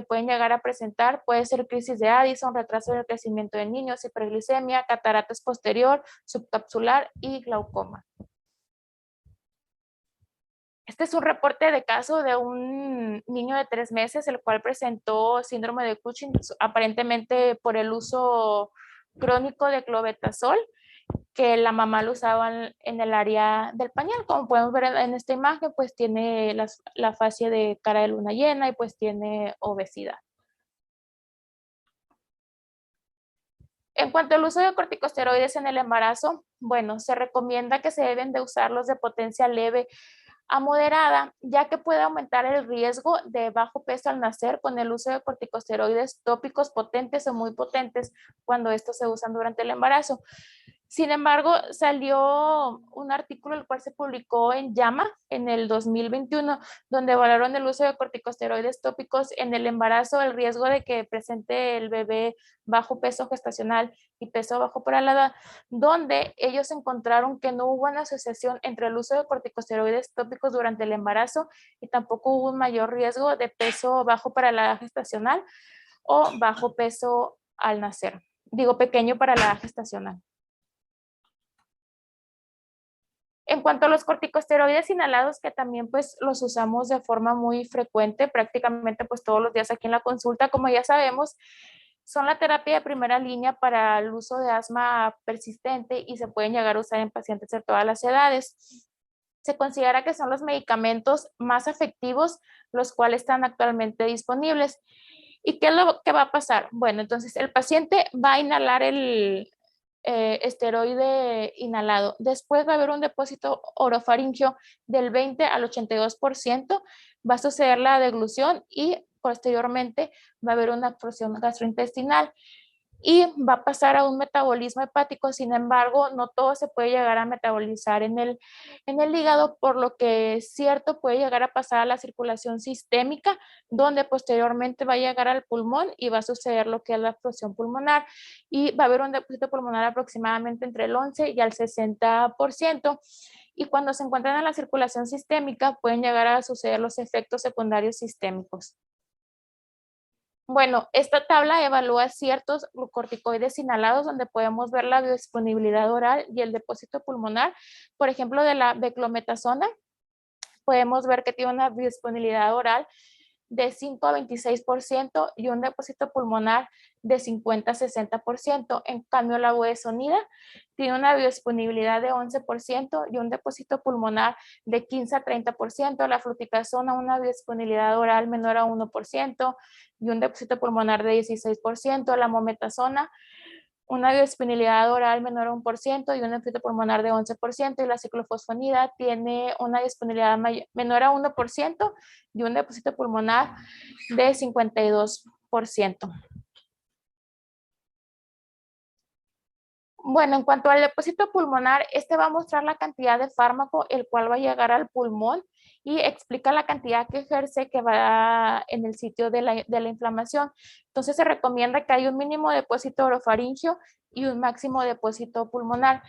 pueden llegar a presentar puede ser crisis de Addison, retraso del crecimiento de niños, hiperglicemia, cataratas posterior, subcapsular y glaucoma. Este es un reporte de caso de un niño de 3 meses, el cual presentó síndrome de Cushing, aparentemente por el uso crónico de clobetasol, que la mamá lo usaba en el área del pañal. Como podemos ver en esta imagen, pues tiene la fascia de cara de luna llena y pues tiene obesidad. En cuanto al uso de corticosteroides en el embarazo, bueno, se recomienda que se deben de usarlos de potencia leve a moderada, ya que puede aumentar el riesgo de bajo peso al nacer con el uso de corticosteroides tópicos potentes o muy potentes cuando estos se usan durante el embarazo. Sin embargo, salió un artículo el cual se publicó en JAMA en el 2021, donde evaluaron el uso de corticosteroides tópicos en el embarazo, el riesgo de que presente el bebé bajo peso gestacional y peso bajo para la edad, donde ellos encontraron que no hubo una asociación entre el uso de corticosteroides tópicos durante el embarazo y tampoco hubo un mayor riesgo de peso bajo para la edad gestacional o bajo peso al nacer. Digo, pequeño para la edad gestacional. En cuanto a los corticosteroides inhalados, que también pues los usamos de forma muy frecuente, prácticamente pues todos los días aquí en la consulta, como ya sabemos, son la terapia de primera línea para el uso de asma persistente y se pueden llegar a usar en pacientes de todas las edades. Se considera que son los medicamentos más efectivos, los cuales están actualmente disponibles. ¿Y qué es lo que va a pasar? Bueno, entonces el paciente va a inhalar el esteroide inhalado. Después va a haber un depósito orofaringio del 20 al 82%, va a suceder la deglución y posteriormente va a haber una absorción gastrointestinal y va a pasar a un metabolismo hepático. Sin embargo, no todo se puede llegar a metabolizar en el hígado, por lo que es cierto puede llegar a pasar a la circulación sistémica, donde posteriormente va a llegar al pulmón y va a suceder lo que es la explosión pulmonar y va a haber un depósito pulmonar aproximadamente entre el 11 y el 60%. Y cuando se encuentran en la circulación sistémica pueden llegar a suceder los efectos secundarios sistémicos. Bueno, esta tabla evalúa ciertos glucorticoides inhalados donde podemos ver la biodisponibilidad oral y el depósito pulmonar. Por ejemplo, de la beclometasona, podemos ver que tiene una biodisponibilidad oral de 5 a 26% y un depósito pulmonar de 50 a 60%. En cambio, la budesonida tiene una biodisponibilidad de 11% y un depósito pulmonar de 15 a 30%. La fluticasona, una biodisponibilidad oral menor a 1% y un depósito pulmonar de 16%. La mometasona, una biodisponibilidad oral menor a 1% y un depósito pulmonar de 11%, y la ciclofosfonida tiene una disponibilidad menor a 1% y un depósito pulmonar de 52%. Bueno, en cuanto al depósito pulmonar, este va a mostrar la cantidad de fármaco el cual va a llegar al pulmón y explica la cantidad que ejerce que va en el sitio de la inflamación. Entonces se recomienda que haya un mínimo depósito orofaringio y un máximo depósito pulmonar.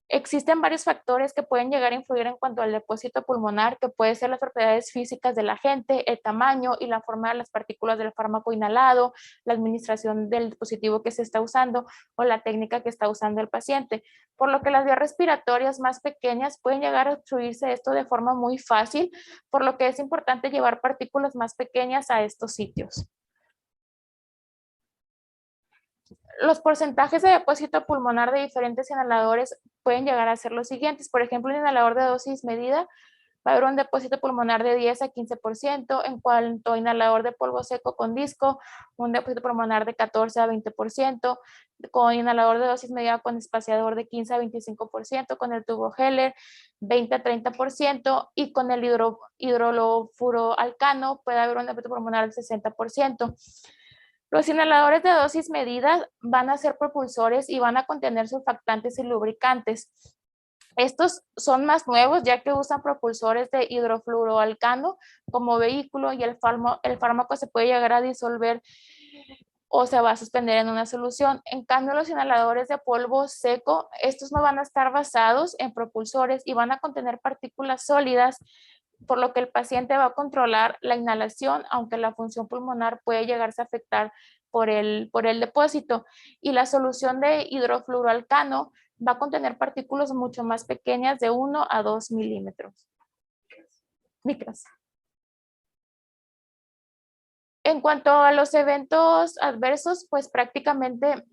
Existen varios factores que pueden llegar a influir en cuanto al depósito pulmonar, que pueden ser las propiedades físicas del agente, el tamaño y la forma de las partículas del fármaco inhalado, la administración del dispositivo que se está usando o la técnica que está usando el paciente. Por lo que las vías respiratorias más pequeñas pueden llegar a obstruirse esto de forma muy fácil, por lo que es importante llevar partículas más pequeñas a estos sitios. Los porcentajes de depósito pulmonar de diferentes inhaladores pueden llegar a ser los siguientes. Por ejemplo, un inhalador de dosis medida va a haber un depósito pulmonar de 10 a 15%, en cuanto a inhalador de polvo seco con disco, un depósito pulmonar de 14 a 20%, con inhalador de dosis medida con espaciador de 15 a 25%, con el tubo Heller 20 a 30%, y con el hidrolofuroalcano puede haber un depósito pulmonar del 60%. Los inhaladores de dosis medidas van a ser propulsores y van a contener surfactantes y lubricantes. Estos son más nuevos ya que usan propulsores de hidrofluoroalcano como vehículo y el fármaco se puede llegar a disolver o se va a suspender en una solución. En cambio, los inhaladores de polvo seco, estos no van a estar basados en propulsores y van a contener partículas sólidas, por lo que el paciente va a controlar la inhalación, aunque la función pulmonar puede llegarse a afectar por el depósito. Y la solución de hidrofluoroalcano va a contener partículas mucho más pequeñas de 1 a 2 milímetros. Micras. En cuanto a los eventos adversos, pues prácticamente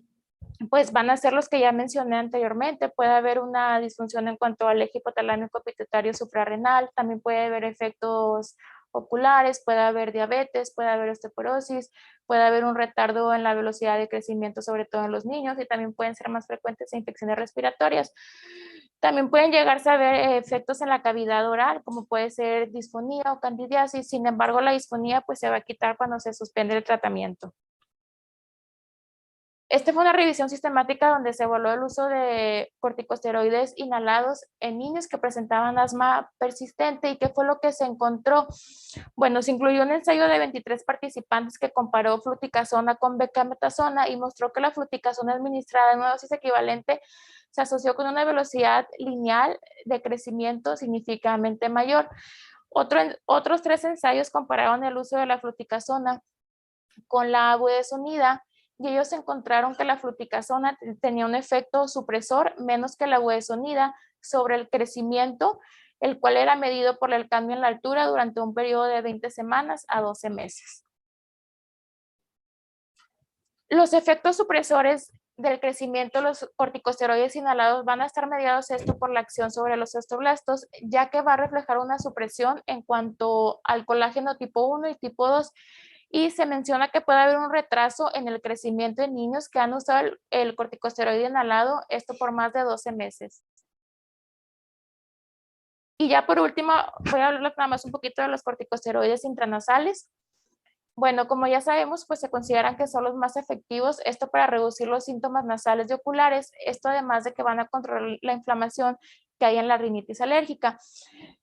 pues van a ser los que ya mencioné anteriormente. Puede haber una disfunción en cuanto al eje hipotalámico pituitario suprarrenal, también puede haber efectos oculares, puede haber diabetes, puede haber osteoporosis, puede haber un retardo en la velocidad de crecimiento, sobre todo en los niños, y también pueden ser más frecuentes infecciones respiratorias. También pueden llegarse a ver efectos en la cavidad oral, como puede ser disfonía o candidiasis. Sin embargo, la disfonía pues se va a quitar cuando se suspende el tratamiento. Este fue una revisión sistemática donde se evaluó el uso de corticosteroides inhalados en niños que presentaban asma persistente. ¿Y qué fue lo que se encontró? Bueno, se incluyó un ensayo de 23 participantes que comparó fluticasona con beclometasona y mostró que la fluticasona administrada en una dosis equivalente se asoció con una velocidad lineal de crecimiento significativamente mayor. Otros 3 ensayos compararon el uso de la fluticasona con la budesonida y ellos encontraron que la fluticasona tenía un efecto supresor menos que la budesonida sobre el crecimiento, el cual era medido por el cambio en la altura durante un periodo de 20 semanas a 12 meses. Los efectos supresores del crecimiento de los corticosteroides inhalados van a estar mediados esto por la acción sobre los osteoblastos, ya que va a reflejar una supresión en cuanto al colágeno tipo 1 y tipo 2, y se menciona que puede haber un retraso en el crecimiento en niños que han usado el corticosteroide inhalado, esto por más de 12 meses. Y ya por último, voy a hablar nada más un poquito de los corticosteroides intranasales. Bueno, como ya sabemos, pues se consideran que son los más efectivos, esto para reducir los síntomas nasales y oculares, esto además de que van a controlar la inflamación, que hay en la rinitis alérgica.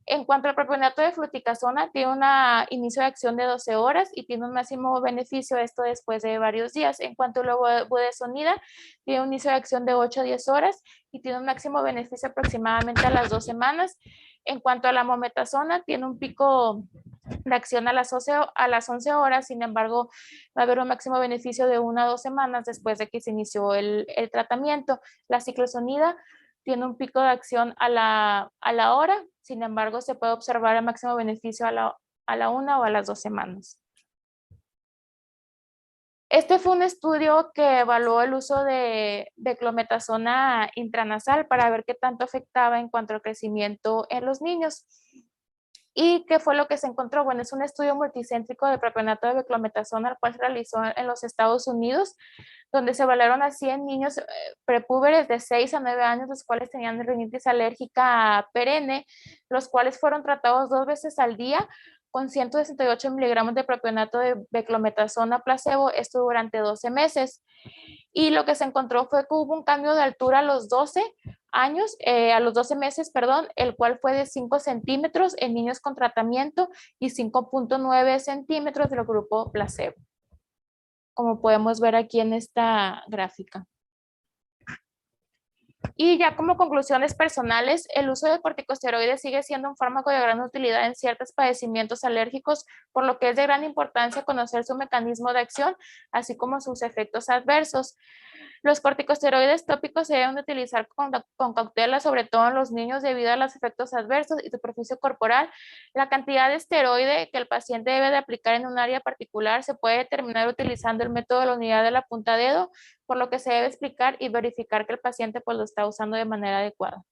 En cuanto al propionato de fluticasona, tiene un inicio de acción de 12 horas y tiene un máximo beneficio esto después de varios días. En cuanto a la budesonida, tiene un inicio de acción de 8 a 10 horas y tiene un máximo beneficio aproximadamente a las 2 semanas. En cuanto a la mometasona, tiene un pico de acción a las 11 horas, sin embargo, va a haber un máximo beneficio de 1 a 2 semanas después de que se inició el tratamiento. La ciclosonida tiene un pico de acción a la hora, sin embargo, se puede observar el máximo beneficio a la 1 o a las 2 semanas. Este fue un estudio que evaluó el uso de clometasona intranasal para ver qué tanto afectaba en cuanto al crecimiento en los niños. ¿Y qué fue lo que se encontró? Bueno, es un estudio multicéntrico de propionato de beclometasona, el cual se realizó en los Estados Unidos, donde se evaluaron a 100 niños prepúberes de 6 a 9 años, los cuales tenían rinitis alérgica perenne, los cuales fueron tratados 2 veces al día con 168 miligramos de propionato de beclometasona placebo, esto durante 12 meses. Y lo que se encontró fue que hubo un cambio de altura a los 12 años, a los 12 meses, perdón, el cual fue de 5 centímetros en niños con tratamiento y 5.9 centímetros del grupo placebo, como podemos ver aquí en esta gráfica. Y ya como conclusiones personales, el uso de corticosteroides sigue siendo un fármaco de gran utilidad en ciertos padecimientos alérgicos, por lo que es de gran importancia conocer su mecanismo de acción, así como sus efectos adversos. Los corticosteroides tópicos se deben utilizar con cautela, sobre todo en los niños, debido a los efectos adversos y superficie corporal. La cantidad de esteroide que el paciente debe de aplicar en un área particular se puede determinar utilizando el método de la unidad de la punta dedo, por lo que se debe explicar y verificar que el paciente pues lo está usando de manera adecuada.